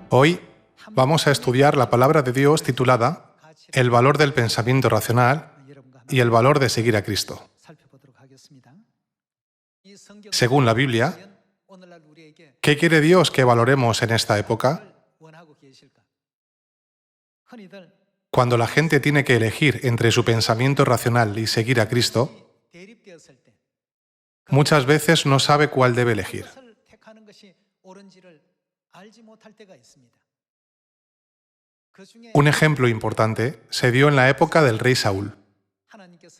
Hoy vamos a estudiar la palabra de Dios titulada El valor del pensamiento racional y el valor de seguir a Cristo. Según la Biblia, ¿qué quiere Dios que valoremos en esta época? Cuando la gente tiene que elegir entre su pensamiento racional y seguir a Cristo, muchas veces no sabe cuál debe elegir. Un ejemplo importante se dio en la época del rey Saúl.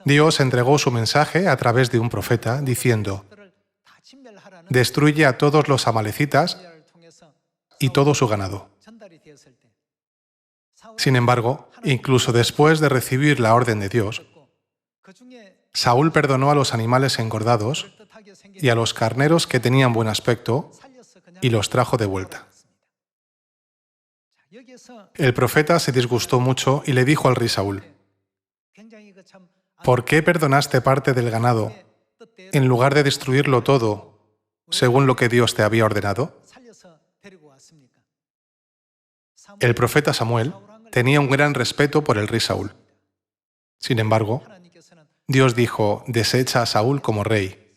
Dios entregó su mensaje a través de un profeta diciendo: destruye a todos los amalecitas y todo su ganado. Sin embargo, incluso después de recibir la orden de Dios, Saúl perdonó a los animales engordados y a los carneros que tenían buen aspecto y los trajo de vuelta. El profeta se disgustó mucho y le dijo al rey Saúl: ¿por qué perdonaste parte del ganado en lugar de destruirlo todo según lo que Dios te había ordenado? El profeta Samuel tenía un gran respeto por el rey Saúl. Sin embargo, Dios dijo: desecha a Saúl como rey.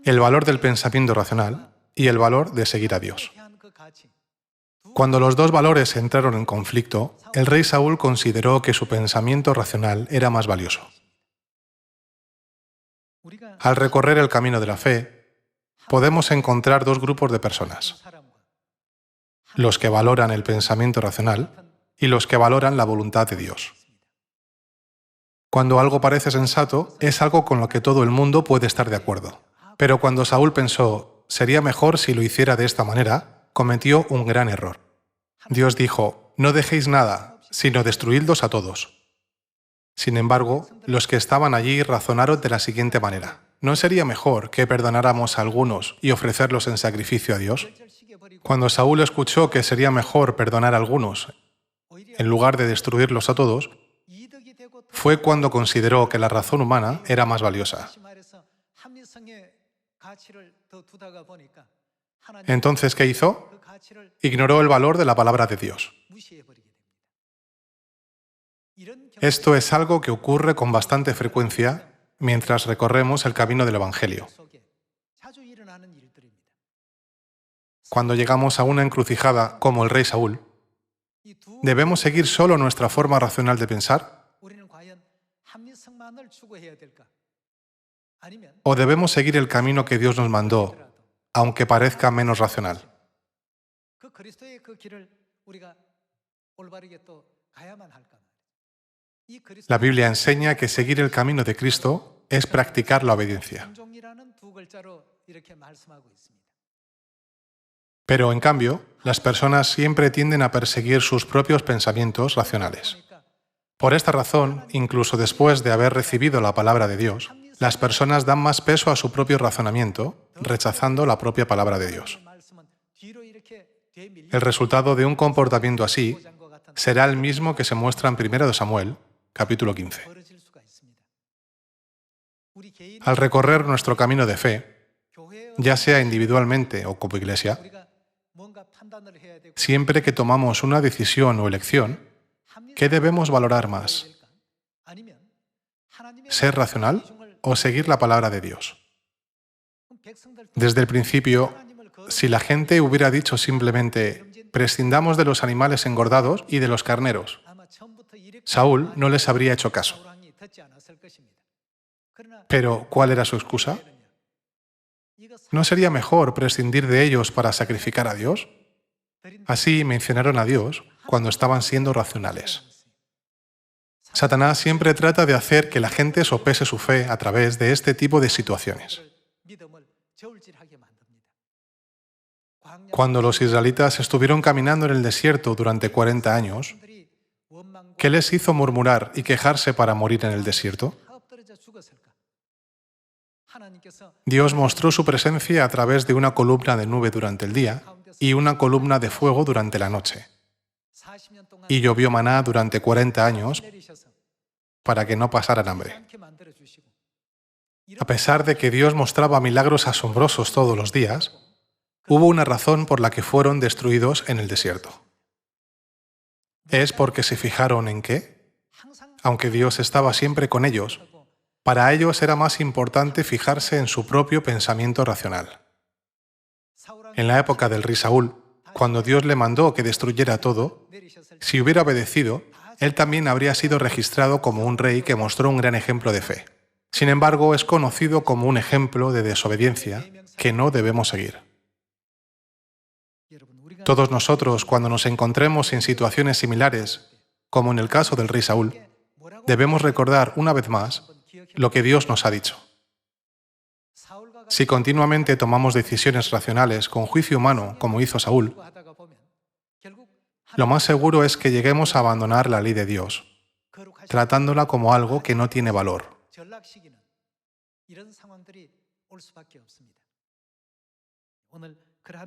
El valor del pensamiento racional y el valor de seguir a Dios. Cuando los dos valores entraron en conflicto, el rey Saúl consideró que su pensamiento racional era más valioso. Al recorrer el camino de la fe, podemos encontrar dos grupos de personas: los que valoran el pensamiento racional y los que valoran la voluntad de Dios. Cuando algo parece sensato, es algo con lo que todo el mundo puede estar de acuerdo. Pero cuando Saúl pensó: sería mejor si lo hiciera de esta manera, cometió un gran error. Dios dijo: no dejéis nada, sino destruidlos a todos. Sin embargo, los que estaban allí razonaron de la siguiente manera: ¿no sería mejor que perdonáramos a algunos y ofrecerlos en sacrificio a Dios? Cuando Saúl escuchó que sería mejor perdonar a algunos en lugar de destruirlos a todos, fue cuando consideró que la razón humana era más valiosa. Entonces, ¿qué hizo? Ignoró el valor de la palabra de Dios. Esto es algo que ocurre con bastante frecuencia mientras recorremos el camino del Evangelio. Cuando llegamos a una encrucijada como el rey Saúl, ¿debemos seguir solo nuestra forma racional de pensar? ¿O debemos seguir el camino que Dios nos mandó, aunque parezca menos racional? La Biblia enseña que seguir el camino de Cristo es practicar la obediencia. Pero, en cambio, las personas siempre tienden a perseguir sus propios pensamientos racionales. Por esta razón, incluso después de haber recibido la palabra de Dios, las personas dan más peso a su propio razonamiento, rechazando la propia palabra de Dios. El resultado de un comportamiento así será el mismo que se muestra en 1 Samuel, capítulo 15. Al recorrer nuestro camino de fe, ya sea individualmente o como iglesia, siempre que tomamos una decisión o elección, ¿qué debemos valorar más? ¿Ser racional o seguir la palabra de Dios? Desde el principio, si la gente hubiera dicho simplemente: prescindamos de los animales engordados y de los carneros, Saúl no les habría hecho caso. Pero, ¿cuál era su excusa? ¿No sería mejor prescindir de ellos para sacrificar a Dios? Así mencionaron a Dios cuando estaban siendo racionales. Satanás siempre trata de hacer que la gente sopese su fe a través de este tipo de situaciones. Cuando los israelitas estuvieron caminando en el desierto durante 40 años, ¿qué les hizo murmurar y quejarse para morir en el desierto? Dios mostró su presencia a través de una columna de nube durante el día y una columna de fuego durante la noche. Y llovió maná durante 40 años para que no pasaran hambre. A pesar de que Dios mostraba milagros asombrosos todos los días, hubo una razón por la que fueron destruidos en el desierto. ¿Es porque se fijaron en qué? Aunque Dios estaba siempre con ellos, para ellos era más importante fijarse en su propio pensamiento racional. En la época del rey Saúl, cuando Dios le mandó que destruyera todo, si hubiera obedecido, él también habría sido registrado como un rey que mostró un gran ejemplo de fe. Sin embargo, es conocido como un ejemplo de desobediencia que no debemos seguir. Todos nosotros, cuando nos encontremos en situaciones similares, como en el caso del rey Saúl, debemos recordar una vez más lo que Dios nos ha dicho. Si continuamente tomamos decisiones racionales con juicio humano, como hizo Saúl, lo más seguro es que lleguemos a abandonar la ley de Dios, tratándola como algo que no tiene valor.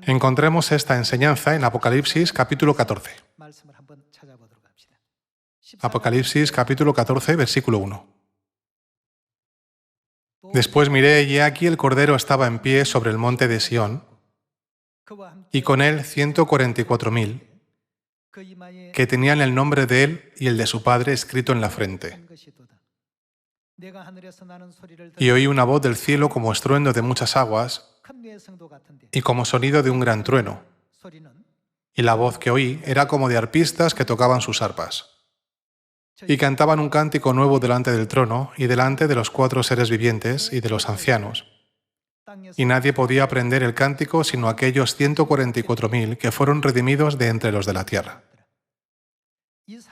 Encontremos esta enseñanza en Apocalipsis capítulo 14. Apocalipsis capítulo 14, versículo 1. Después miré y he aquí el Cordero estaba en pie sobre el monte de Sión, y con él 144,000, que tenían el nombre de él y el de su padre escrito en la frente. Y oí una voz del cielo como estruendo de muchas aguas y como sonido de un gran trueno. Y la voz que oí era como de arpistas que tocaban sus arpas. Y cantaban un cántico nuevo delante del trono y delante de los 4 seres vivientes y de los ancianos. Y nadie podía aprender el cántico sino aquellos 144,000 que fueron redimidos de entre los de la tierra.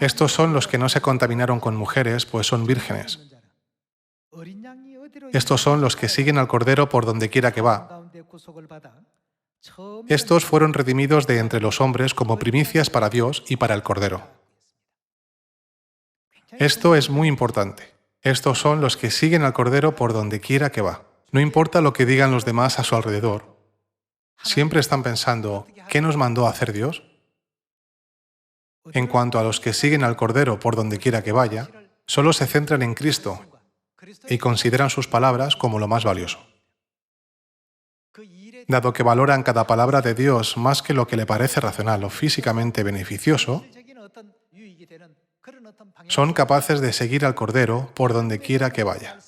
Estos son los que no se contaminaron con mujeres, pues son vírgenes. Estos son los que siguen al Cordero por donde quiera que va. Estos fueron redimidos de entre los hombres como primicias para Dios y para el Cordero. Esto es muy importante. Estos son los que siguen al Cordero por donde quiera que va. No importa lo que digan los demás a su alrededor. Siempre están pensando, ¿qué nos mandó a hacer Dios? En cuanto a los que siguen al Cordero por donde quiera que vaya, solo se centran en Cristo y consideran sus palabras como lo más valioso. Dado que valoran cada palabra de Dios más que lo que le parece racional o físicamente beneficioso, son capaces de seguir al Cordero por donde quiera que vaya.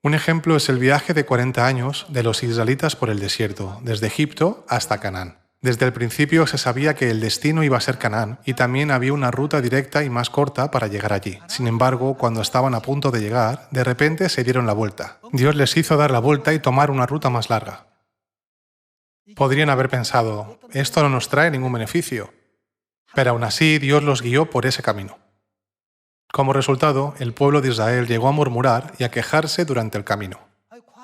Un ejemplo es el viaje de 40 años de los israelitas por el desierto, desde Egipto hasta Canaán. Desde el principio se sabía que el destino iba a ser Canaán y también había una ruta directa y más corta para llegar allí. Sin embargo, cuando estaban a punto de llegar, de repente se dieron la vuelta. Dios les hizo dar la vuelta y tomar una ruta más larga. Podrían haber pensado, esto no nos trae ningún beneficio, pero aún así Dios los guió por ese camino. Como resultado, el pueblo de Israel llegó a murmurar y a quejarse durante el camino.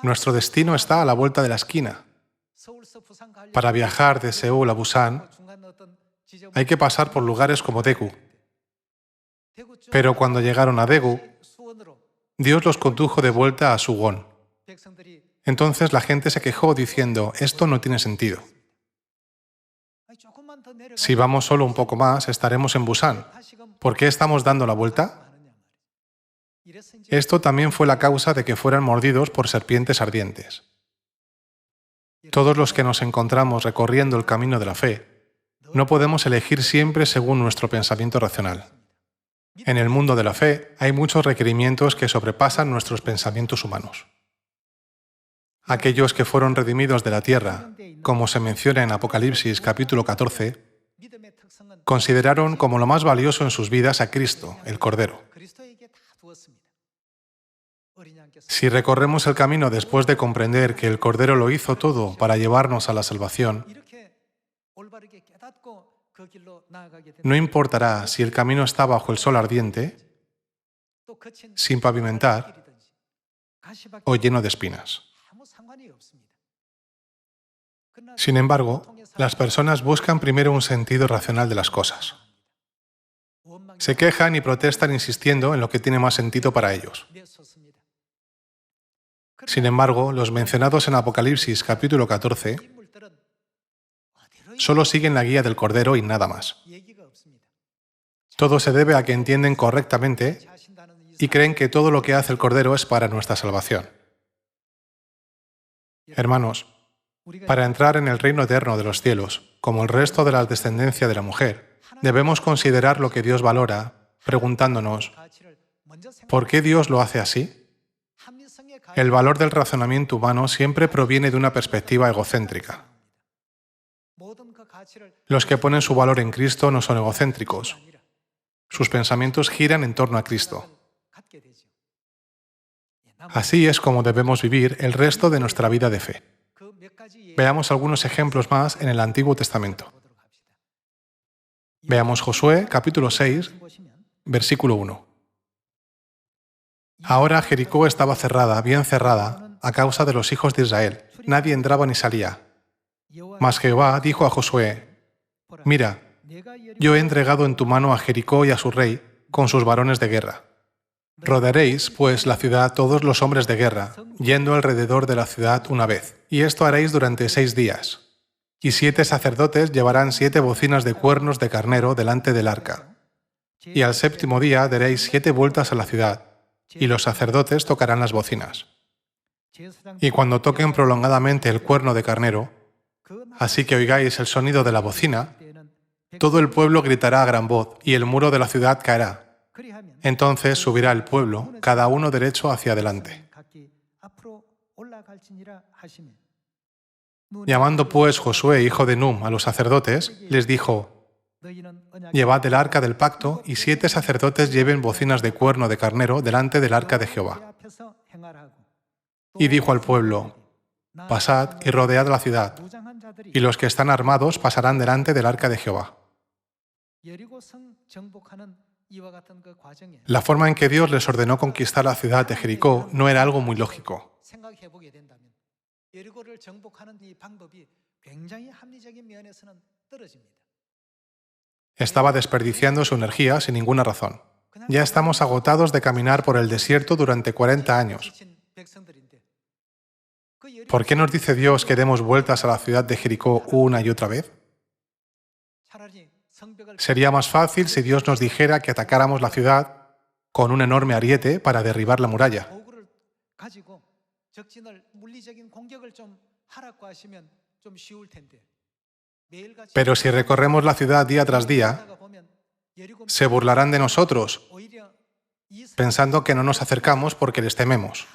Nuestro destino está a la vuelta de la esquina. Para viajar de Seúl a Busan, hay que pasar por lugares como Daegu. Pero cuando llegaron a Daegu, Dios los condujo de vuelta a Suwon. Entonces la gente se quejó diciendo, esto no tiene sentido. Si vamos solo un poco más, estaremos en Busan. ¿Por qué estamos dando la vuelta? Esto también fue la causa de que fueran mordidos por serpientes ardientes. Todos los que nos encontramos recorriendo el camino de la fe, no podemos elegir siempre según nuestro pensamiento racional. En el mundo de la fe hay muchos requerimientos que sobrepasan nuestros pensamientos humanos. Aquellos que fueron redimidos de la tierra, como se menciona en Apocalipsis capítulo 14, consideraron como lo más valioso en sus vidas a Cristo, el Cordero. Si recorremos el camino después de comprender que el Cordero lo hizo todo para llevarnos a la salvación, no importará si el camino está bajo el sol ardiente, sin pavimentar o lleno de espinas. Sin embargo, las personas buscan primero un sentido racional de las cosas. Se quejan y protestan insistiendo en lo que tiene más sentido para ellos. Sin embargo, los mencionados en Apocalipsis capítulo 14 solo siguen la guía del Cordero y nada más. Todo se debe a que entienden correctamente y creen que todo lo que hace el Cordero es para nuestra salvación. Hermanos, para entrar en el reino eterno de los cielos, como el resto de la descendencia de la mujer, debemos considerar lo que Dios valora, preguntándonos, ¿por qué Dios lo hace así? El valor del razonamiento humano siempre proviene de una perspectiva egocéntrica. Los que ponen su valor en Cristo no son egocéntricos. Sus pensamientos giran en torno a Cristo. Así es como debemos vivir el resto de nuestra vida de fe. Veamos algunos ejemplos más en el Antiguo Testamento. Veamos Josué, capítulo 6, versículo 1. Ahora Jericó estaba cerrada, bien cerrada, a causa de los hijos de Israel. Nadie entraba ni salía. Mas Jehová dijo a Josué, «Mira, yo he entregado en tu mano a Jericó y a su rey, con sus varones de guerra. Rodearéis, pues, la ciudad todos los hombres de guerra, yendo alrededor de la ciudad una vez. Y esto haréis durante 6 días. Y 7 sacerdotes llevarán 7 bocinas de cuernos de carnero delante del arca. Y al 7º día daréis 7 vueltas a la ciudad, y los sacerdotes tocarán las bocinas. Y cuando toquen prolongadamente el cuerno de carnero, así que oigáis el sonido de la bocina, todo el pueblo gritará a gran voz, y el muro de la ciudad caerá. Entonces subirá el pueblo, cada uno derecho hacia adelante. Llamando pues Josué, hijo de Num, a los sacerdotes, les dijo, «Llevad el arca del pacto, y 7 sacerdotes lleven bocinas de cuerno de carnero delante del arca de Jehová». Y dijo al pueblo, «Pasad y rodead la ciudad, y los que están armados pasarán delante del arca de Jehová». La forma en que Dios les ordenó conquistar la ciudad de Jericó no era algo muy lógico. Estaba desperdiciando su energía sin ninguna razón. Ya estamos agotados de caminar por el desierto durante 40 años. ¿Por qué nos dice Dios que demos vueltas a la ciudad de Jericó una y otra vez? Sería más fácil si Dios nos dijera que atacáramos la ciudad con un enorme ariete para derribar la muralla. Pero si recorremos la ciudad día tras día, se burlarán de nosotros, pensando que no nos acercamos porque les tememos.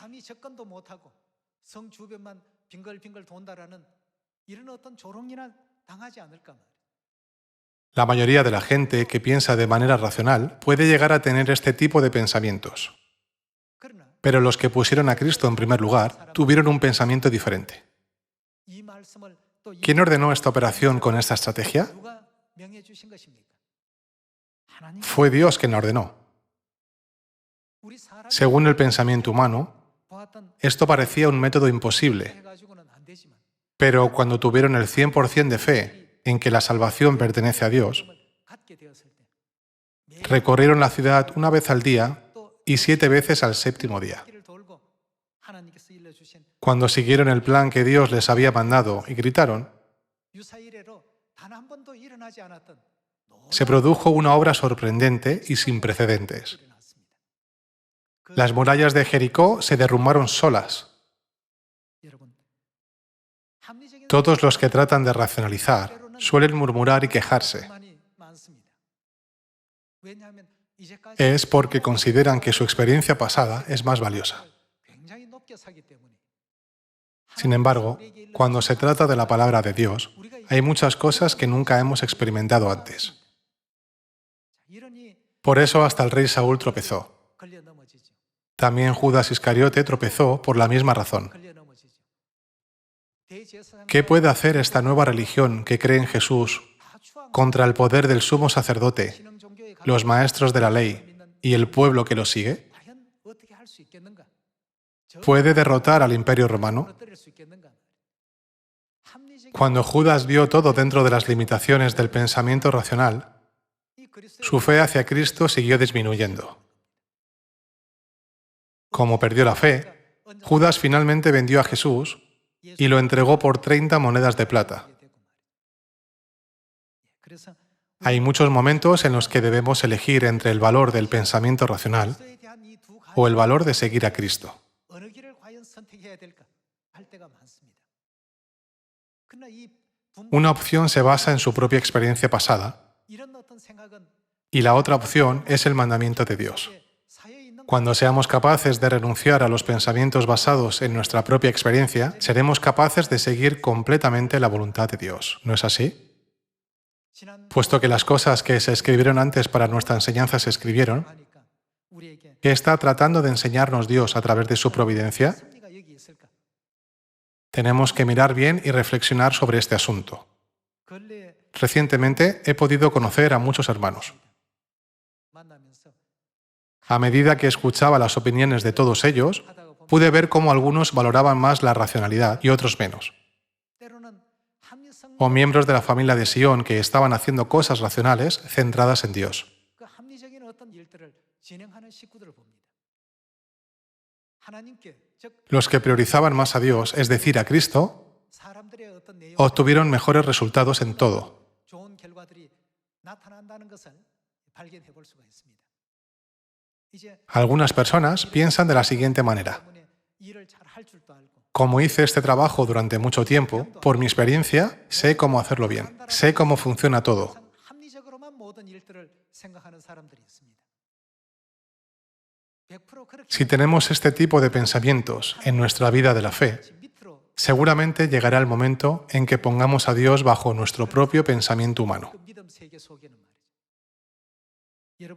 La mayoría de la gente que piensa de manera racional puede llegar a tener este tipo de pensamientos. Pero los que pusieron a Cristo en primer lugar tuvieron un pensamiento diferente. ¿Quién ordenó esta operación con esta estrategia? Fue Dios quien la ordenó. Según el pensamiento humano, esto parecía un método imposible, pero cuando tuvieron el 100% de fe en que la salvación pertenece a Dios, recorrieron la ciudad una vez al día y 7 veces al 7º día. Cuando siguieron el plan que Dios les había mandado y gritaron, se produjo una obra sorprendente y sin precedentes. Las murallas de Jericó se derrumbaron solas. Todos los que tratan de racionalizar suelen murmurar y quejarse. Es porque consideran que su experiencia pasada es más valiosa. Sin embargo, cuando se trata de la palabra de Dios, hay muchas cosas que nunca hemos experimentado antes. Por eso hasta el rey Saúl tropezó. También Judas Iscariote tropezó por la misma razón. ¿Qué puede hacer esta nueva religión que cree en Jesús contra el poder del sumo sacerdote, los maestros de la ley y el pueblo que lo sigue? ¿Puede derrotar al Imperio Romano? Cuando Judas vio todo dentro de las limitaciones del pensamiento racional, su fe hacia Cristo siguió disminuyendo. Como perdió la fe, Judas finalmente vendió a Jesús y lo entregó por 30 monedas de plata. Hay muchos momentos en los que debemos elegir entre el valor del pensamiento racional o el valor de seguir a Cristo. Una opción se basa en su propia experiencia pasada y la otra opción es el mandamiento de Dios. Cuando seamos capaces de renunciar a los pensamientos basados en nuestra propia experiencia, seremos capaces de seguir completamente la voluntad de Dios. ¿No es así? Puesto que las cosas que se escribieron antes para nuestra enseñanza se escribieron, ¿qué está tratando de enseñarnos Dios a través de su providencia? Tenemos que mirar bien y reflexionar sobre este asunto. Recientemente he podido conocer a muchos hermanos. A medida que escuchaba las opiniones de todos ellos, pude ver cómo algunos valoraban más la racionalidad y otros menos. O miembros de la familia de Sion que estaban haciendo cosas racionales centradas en Dios. Los que priorizaban más a Dios, es decir, a Cristo, obtuvieron mejores resultados en todo. Algunas personas piensan de la siguiente manera: como hice este trabajo durante mucho tiempo, por mi experiencia, sé cómo hacerlo bien, sé cómo funciona todo. Si tenemos este tipo de pensamientos en nuestra vida de la fe, seguramente llegará el momento en que pongamos a Dios bajo nuestro propio pensamiento humano.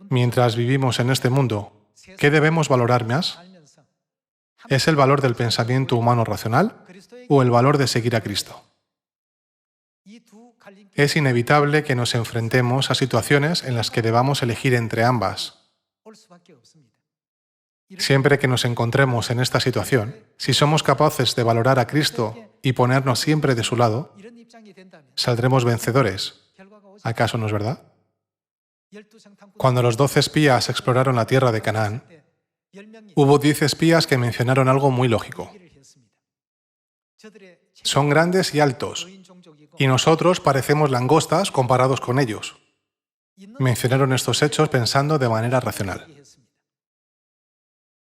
Mientras vivimos en este mundo, ¿qué debemos valorar más? ¿Es el valor del pensamiento humano racional o el valor de seguir a Cristo? Es inevitable que nos enfrentemos a situaciones en las que debamos elegir entre ambas. Siempre que nos encontremos en esta situación, si somos capaces de valorar a Cristo y ponernos siempre de su lado, saldremos vencedores. ¿Acaso no es verdad? Cuando los 12 espías exploraron la tierra de Canaán, hubo 10 espías que mencionaron algo muy lógico. Son grandes y altos, y nosotros parecemos langostas comparados con ellos. Mencionaron estos hechos pensando de manera racional.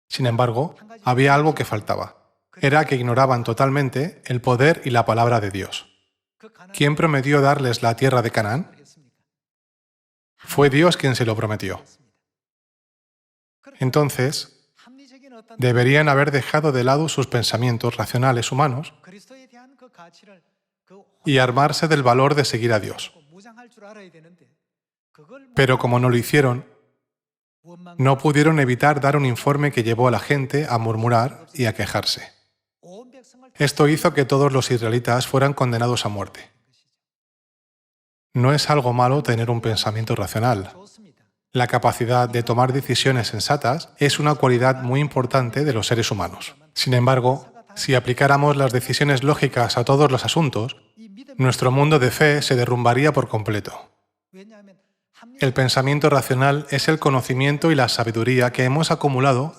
Sin embargo, había algo que faltaba. Era que ignoraban totalmente el poder y la palabra de Dios. ¿Quién prometió darles la tierra de Canaán? Fue Dios quien se lo prometió. Entonces, deberían haber dejado de lado sus pensamientos racionales humanos y armarse del valor de seguir a Dios. Pero como no lo hicieron, no pudieron evitar dar un informe que llevó a la gente a murmurar y a quejarse. Esto hizo que todos los israelitas fueran condenados a muerte. No es algo malo tener un pensamiento racional. La capacidad de tomar decisiones sensatas es una cualidad muy importante de los seres humanos. Sin embargo, si aplicáramos las decisiones lógicas a todos los asuntos, nuestro mundo de fe se derrumbaría por completo. El pensamiento racional es el conocimiento y la sabiduría que hemos acumulado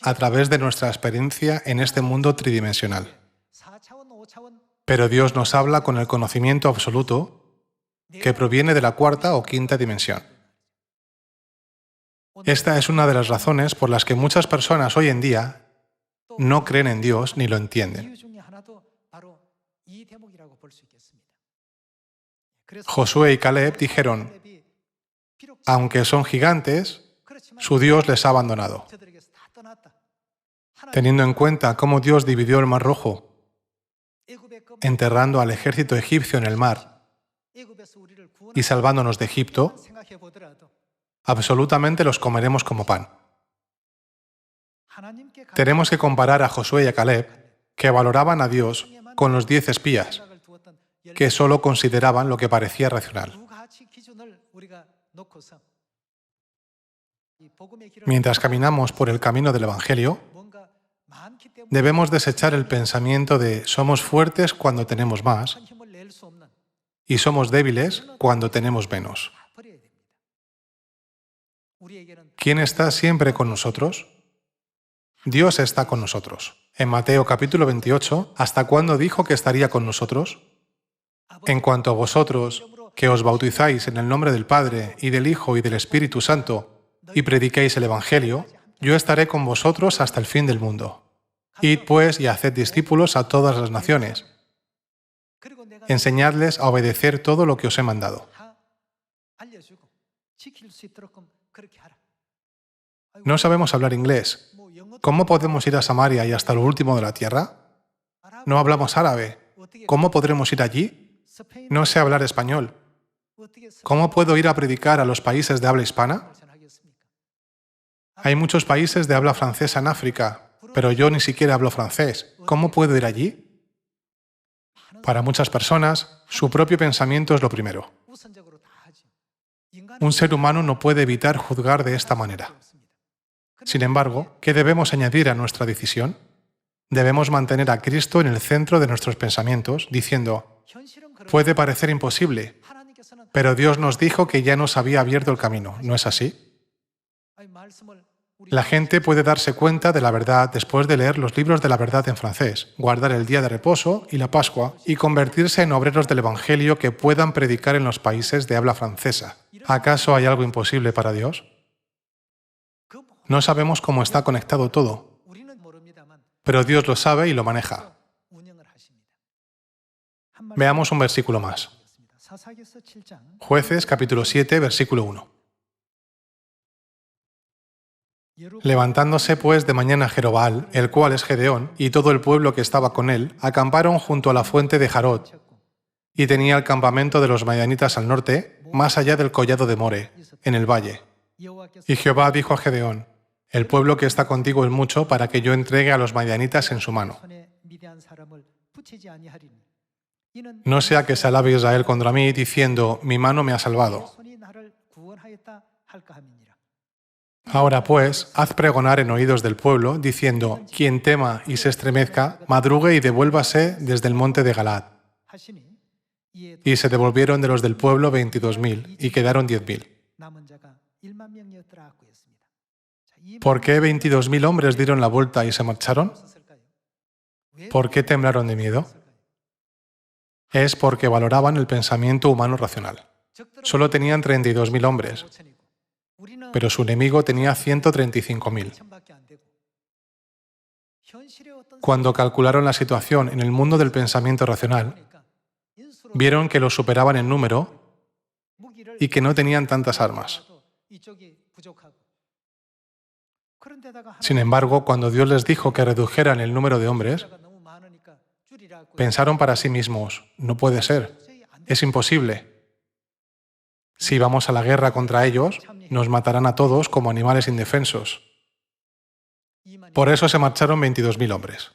a través de nuestra experiencia en este mundo tridimensional. Pero Dios nos habla con el conocimiento absoluto que proviene de la cuarta o quinta dimensión. Esta es una de las razones por las que muchas personas hoy en día no creen en Dios ni lo entienden. Josué y Caleb dijeron: aunque son gigantes, su Dios les ha abandonado. Teniendo en cuenta cómo Dios dividió el Mar Rojo, enterrando al ejército egipcio en el mar y salvándonos de Egipto, absolutamente los comeremos como pan. Tenemos que comparar a Josué y a Caleb, que valoraban a Dios, con los 10 espías, que solo consideraban lo que parecía racional. Mientras caminamos por el camino del Evangelio, debemos desechar el pensamiento de somos fuertes cuando tenemos más y somos débiles cuando tenemos menos. ¿Quién está siempre con nosotros? Dios está con nosotros. En Mateo capítulo 28, ¿hasta cuándo dijo que estaría con nosotros? En cuanto a vosotros, que os bautizáis en el nombre del Padre, y del Hijo, y del Espíritu Santo, y prediquéis el Evangelio, yo estaré con vosotros hasta el fin del mundo. Id pues y haced discípulos a todas las naciones, enseñadles a obedecer todo lo que os he mandado. No sabemos hablar inglés. ¿Cómo podemos ir a Samaria y hasta lo último de la tierra? No hablamos árabe. ¿Cómo podremos ir allí? No sé hablar español. ¿Cómo puedo ir a predicar a los países de habla hispana? Hay muchos países de habla francesa en África, pero yo ni siquiera hablo francés. ¿Cómo puedo ir allí? Para muchas personas, su propio pensamiento es lo primero. Un ser humano no puede evitar juzgar de esta manera. Sin embargo, ¿qué debemos añadir a nuestra decisión? Debemos mantener a Cristo en el centro de nuestros pensamientos, diciendo, puede parecer imposible, pero Dios nos dijo que ya nos había abierto el camino, ¿no es así? La gente puede darse cuenta de la verdad después de leer los libros de la verdad en francés, guardar el día de reposo y la Pascua y convertirse en obreros del Evangelio que puedan predicar en los países de habla francesa. ¿Acaso hay algo imposible para Dios? No sabemos cómo está conectado todo, pero Dios lo sabe y lo maneja. Veamos un versículo más. Jueces capítulo 7, versículo 1. Levantándose pues de mañana Jerobal, el cual es Gedeón, y todo el pueblo que estaba con él, acamparon junto a la fuente de Jarot, y tenía el campamento de los madianitas al norte, más allá del collado de More, en el valle. Y Jehová dijo a Gedeón, el pueblo que está contigo es mucho para que yo entregue a los madianitas en su mano. No sea que se alabe Israel contra mí, diciendo, mi mano me ha salvado. Ahora pues, haz pregonar en oídos del pueblo, diciendo, quien tema y se estremezca, madrugue y devuélvase desde el monte de Galaad. Y se devolvieron de los del pueblo 22.000, y quedaron 10.000. ¿Por qué 22.000 hombres dieron la vuelta y se marcharon? ¿Por qué temblaron de miedo? Es porque valoraban el pensamiento humano racional. Solo tenían 32.000 hombres, pero su enemigo tenía 135.000. Cuando calcularon la situación en el mundo del pensamiento racional, vieron que los superaban en número y que no tenían tantas armas. Sin embargo, cuando Dios les dijo que redujeran el número de hombres, pensaron para sí mismos, no puede ser, es imposible. Si vamos a la guerra contra ellos, nos matarán a todos como animales indefensos. Por eso se marcharon 22.000 hombres.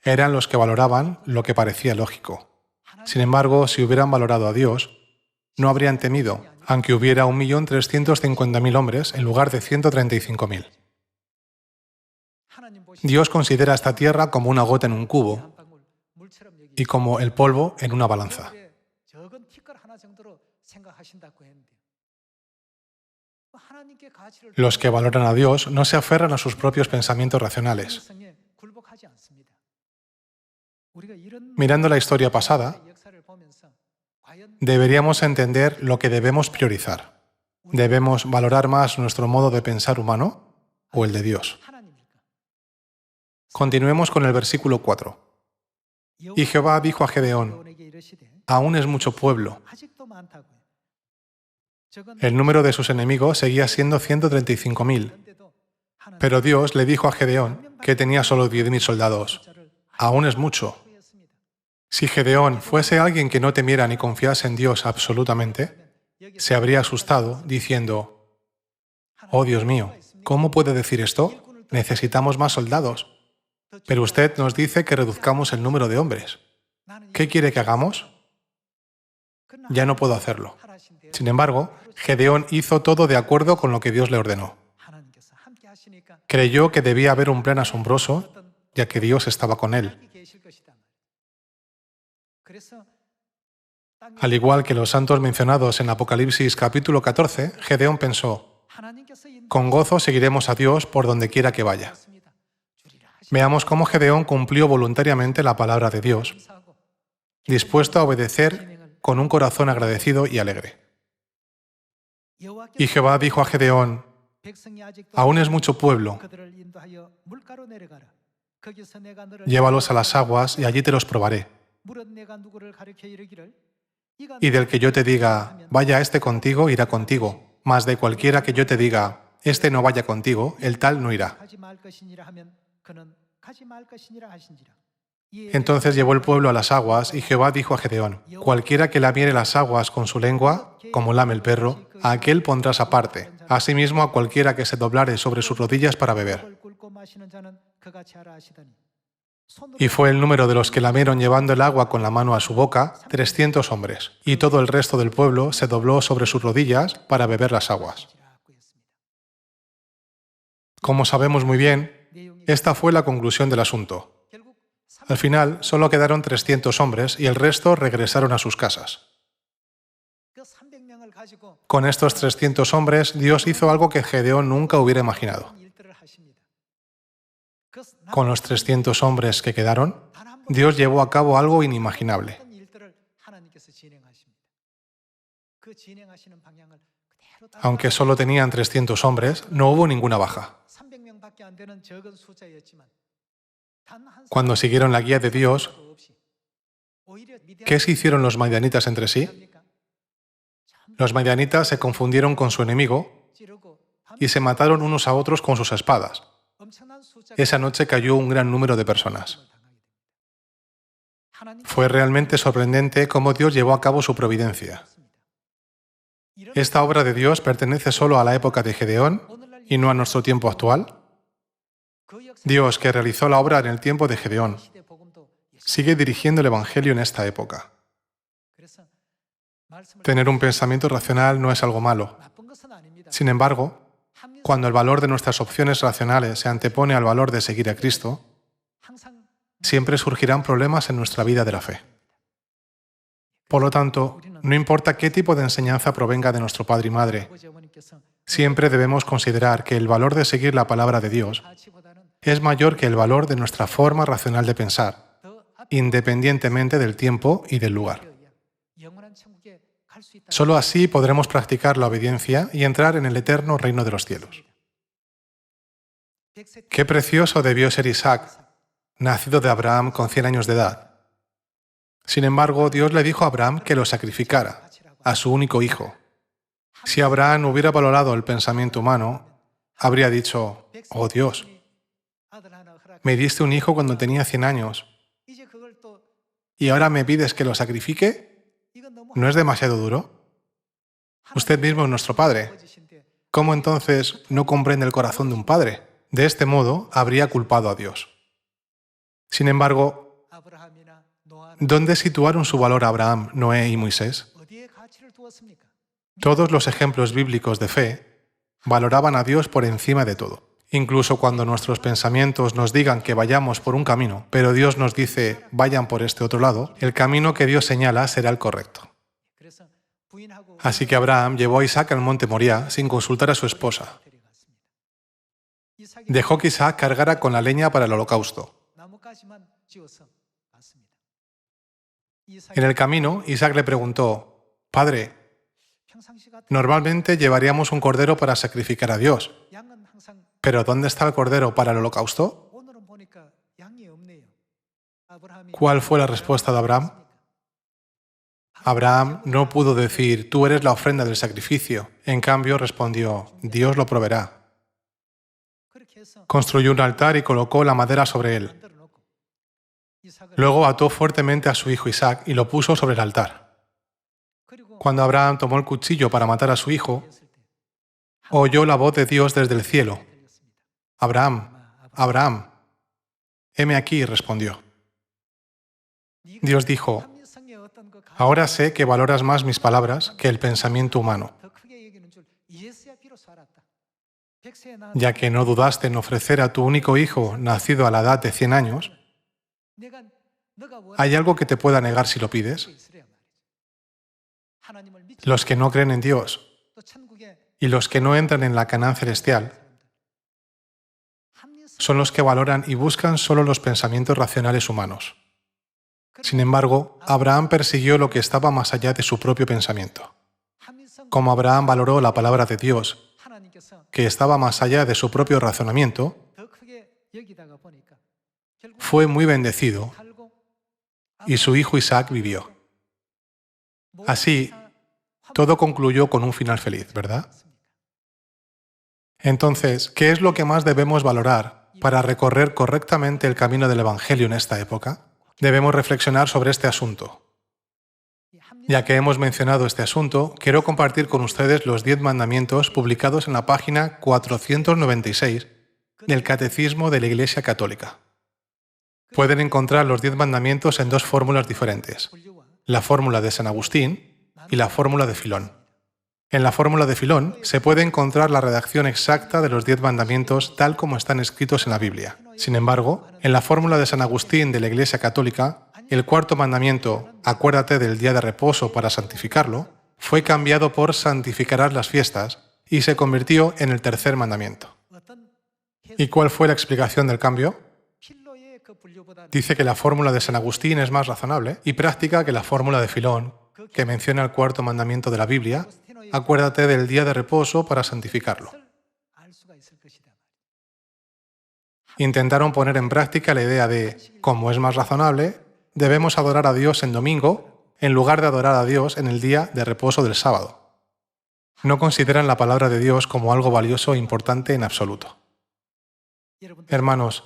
Eran los que valoraban lo que parecía lógico. Sin embargo, si hubieran valorado a Dios, no habrían temido, aunque hubiera 1.350.000 hombres en lugar de 135.000. Dios considera esta tierra como una gota en un cubo y como el polvo en una balanza. Los que valoran a Dios no se aferran a sus propios pensamientos racionales. Mirando la historia pasada, deberíamos entender lo que debemos priorizar. ¿Debemos valorar más nuestro modo de pensar humano o el de Dios? Continuemos con el versículo 4. Y Jehová dijo a Gedeón, aún es mucho pueblo. El número de sus enemigos seguía siendo 135.000. Pero Dios le dijo a Gedeón que tenía solo 10.000 soldados. Aún es mucho. Si Gedeón fuese alguien que no temiera ni confiase en Dios absolutamente, se habría asustado diciendo, oh Dios mío, ¿cómo puede decir esto? Necesitamos más soldados. Pero usted nos dice que reduzcamos el número de hombres. ¿Qué quiere que hagamos? Ya no puedo hacerlo. Sin embargo, Gedeón hizo todo de acuerdo con lo que Dios le ordenó. Creyó que debía haber un plan asombroso, ya que Dios estaba con él. Al igual que los santos mencionados en Apocalipsis capítulo 14, Gedeón pensó, con gozo seguiremos a Dios por donde quiera que vaya. Veamos cómo Gedeón cumplió voluntariamente la palabra de Dios, dispuesto a obedecer con un corazón agradecido y alegre. Y Jehová dijo a Gedeón, aún es mucho pueblo, llévalos a las aguas y allí te los probaré. Y del que yo te diga, vaya este contigo, irá contigo, mas de cualquiera que yo te diga, este no vaya contigo, el tal no irá. Entonces llevó el pueblo a las aguas, y Jehová dijo a Gedeón, cualquiera que lamiere las aguas con su lengua, como lame el perro, a aquel pondrás aparte, asimismo a cualquiera que se doblare sobre sus rodillas para beber. Y fue el número de los que lamieron llevando el agua con la mano a su boca, 300 hombres, y todo el resto del pueblo se dobló sobre sus rodillas para beber las aguas. Como sabemos muy bien, esta fue la conclusión del asunto. Al final, solo quedaron 300 hombres y el resto regresaron a sus casas. Con estos 300 hombres, Dios hizo algo que Gedeón nunca hubiera imaginado. Con los 300 hombres que quedaron, Dios llevó a cabo algo inimaginable. Aunque solo tenían 300 hombres, no hubo ninguna baja. Cuando siguieron la guía de Dios, ¿qué se hicieron los madianitas entre sí? Los madianitas se confundieron con su enemigo y se mataron unos a otros con sus espadas. Esa noche cayó un gran número de personas. Fue realmente sorprendente cómo Dios llevó a cabo su providencia. ¿Esta obra de Dios pertenece solo a la época de Gedeón y no a nuestro tiempo actual? Dios, que realizó la obra en el tiempo de Gedeón, sigue dirigiendo el Evangelio en esta época. Tener un pensamiento racional no es algo malo. Sin embargo, cuando el valor de nuestras opciones racionales se antepone al valor de seguir a Cristo, siempre surgirán problemas en nuestra vida de la fe. Por lo tanto, no importa qué tipo de enseñanza provenga de nuestro padre y madre, siempre debemos considerar que el valor de seguir la palabra de Dios es mayor que el valor de nuestra forma racional de pensar, independientemente del tiempo y del lugar. Solo así podremos practicar la obediencia y entrar en el eterno reino de los cielos. Qué precioso debió ser Isaac, nacido de Abraham con 100 años de edad. Sin embargo, Dios le dijo a Abraham que lo sacrificara, a su único hijo. Si Abraham hubiera valorado el pensamiento humano, habría dicho, «Oh Dios, me diste un hijo cuando tenía 100 años, y ahora me pides que lo sacrifique. ¿No es demasiado duro? Usted mismo es nuestro Padre. ¿Cómo entonces no comprende el corazón de un padre? De este modo, habría culpado a Dios. Sin embargo, ¿dónde situaron su valor Abraham, Noé y Moisés? Todos los ejemplos bíblicos de fe valoraban a Dios por encima de todo. Incluso cuando nuestros pensamientos nos digan que vayamos por un camino, pero Dios nos dice, vayan por este otro lado, el camino que Dios señala será el correcto. Así que Abraham llevó a Isaac al monte Moriah sin consultar a su esposa. Dejó que Isaac cargara con la leña para el holocausto. En el camino, Isaac le preguntó, «Padre, normalmente llevaríamos un cordero para sacrificar a Dios, pero ¿dónde está el cordero para el holocausto?» ¿Cuál fue la respuesta de Abraham? Abraham no pudo decir, «Tú eres la ofrenda del sacrificio». En cambio, respondió, «Dios lo proveerá». Construyó un altar y colocó la madera sobre él. Luego ató fuertemente a su hijo Isaac y lo puso sobre el altar. Cuando Abraham tomó el cuchillo para matar a su hijo, oyó la voz de Dios desde el cielo. «Abraham, Abraham». «Heme aquí», respondió. Dios dijo, «Ahora sé que valoras más mis palabras que el pensamiento humano, ya que no dudaste en ofrecer a tu único hijo nacido a la edad de 100 años. ¿Hay algo que te pueda negar si lo pides?» Los que no creen en Dios y los que no entran en la Canaán celestial son los que valoran y buscan solo los pensamientos racionales humanos. Sin embargo, Abraham persiguió lo que estaba más allá de su propio pensamiento. Como Abraham valoró la palabra de Dios, que estaba más allá de su propio razonamiento, fue muy bendecido y su hijo Isaac vivió. Así, todo concluyó con un final feliz, ¿verdad? Entonces, ¿qué es lo que más debemos valorar para recorrer correctamente el camino del Evangelio en esta época? Debemos reflexionar sobre este asunto. Ya que hemos mencionado este asunto, quiero compartir con ustedes los 10 mandamientos publicados en la página 496 del Catecismo de la Iglesia Católica. Pueden encontrar los 10 mandamientos en dos fórmulas diferentes, la fórmula de San Agustín y la fórmula de Filón. En la fórmula de Filón se puede encontrar la redacción exacta de los 10 mandamientos tal como están escritos en la Biblia. Sin embargo, en la fórmula de San Agustín de la Iglesia Católica, el cuarto mandamiento, acuérdate del día de reposo para santificarlo, fue cambiado por santificarás las fiestas y se convirtió en el tercer mandamiento. ¿Y cuál fue la explicación del cambio? Dice que la fórmula de San Agustín es más razonable y práctica que la fórmula de Filón, que menciona el cuarto mandamiento de la Biblia, acuérdate del día de reposo para santificarlo. Intentaron poner en práctica la idea de, como es más razonable, debemos adorar a Dios en domingo en lugar de adorar a Dios en el día de reposo del sábado. No consideran la palabra de Dios como algo valioso e importante en absoluto. Hermanos,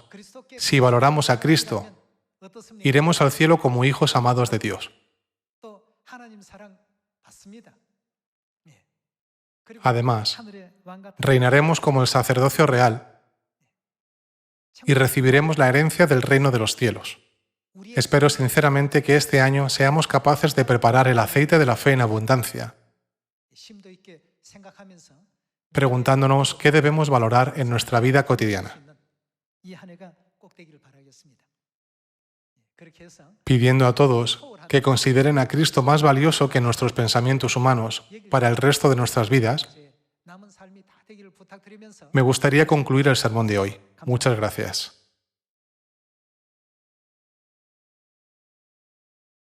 si valoramos a Cristo, iremos al cielo como hijos amados de Dios. Además, reinaremos como el sacerdocio real y recibiremos la herencia del reino de los cielos. Espero sinceramente que este año seamos capaces de preparar el aceite de la fe en abundancia, preguntándonos qué debemos valorar en nuestra vida cotidiana, pidiendo a todos que consideren a Cristo más valioso que nuestros pensamientos humanos para el resto de nuestras vidas. Me gustaría concluir el sermón de hoy. Muchas gracias.